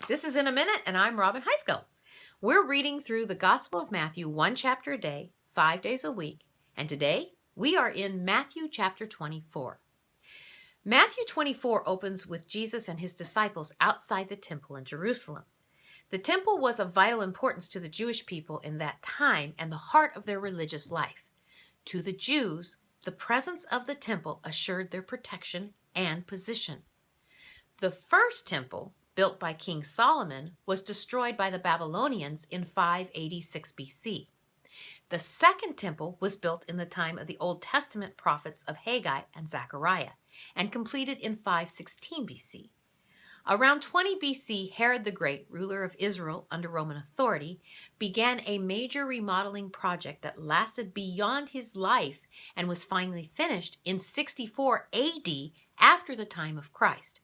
This is In a Minute, and I'm Robin Heiskell. We're reading through the Gospel of Matthew one chapter a day, 5 days a week, and today we are in Matthew chapter 24. Matthew 24 opens with Jesus and his disciples outside the temple in Jerusalem. The temple was of vital importance to the Jewish people in that time and the heart of their religious life. To the Jews, the presence of the temple assured their protection and position. The first temple, built by King Solomon, was destroyed by the Babylonians in 586 BC. The second temple was built in the time of the Old Testament prophets of Haggai and Zechariah and completed in 516 BC. Around 20 BC, Herod the Great, ruler of Israel under Roman authority, began a major remodeling project that lasted beyond his life and was finally finished in 64 AD after the time of Christ.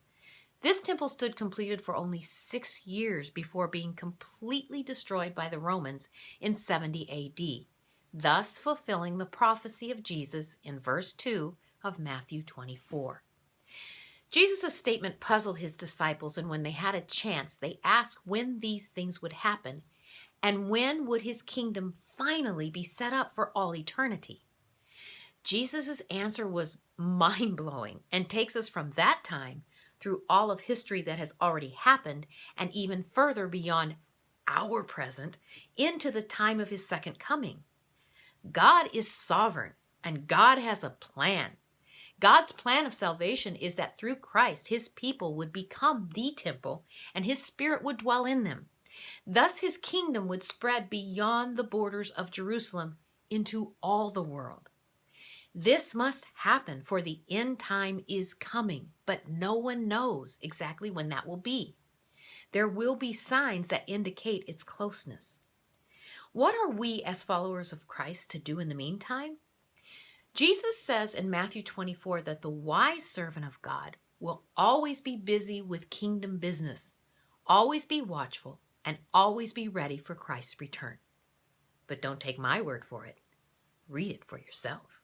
This temple stood completed for only 6 years before being completely destroyed by the Romans in 70 AD, thus fulfilling the prophecy of Jesus in verse 2 of Matthew 24. Jesus' statement puzzled his disciples, and when they had a chance, they asked when these things would happen and when would his kingdom finally be set up for all eternity. Jesus' answer was mind-blowing and takes us from that time through all of history that has already happened and even further beyond our present into the time of his second coming. God is sovereign and God has a plan. God's plan of salvation is that through Christ, his people would become the temple and his spirit would dwell in them. Thus his kingdom would spread beyond the borders of Jerusalem into all the world. This must happen, for the end time is coming, but no one knows exactly when that will be. There will be signs that indicate its closeness. What are we as followers of Christ to do in the meantime? Jesus says in Matthew 24 that the wise servant of God will always be busy with kingdom business, always be watchful, and always be ready for Christ's return. But don't take my word for it. Read it for yourself.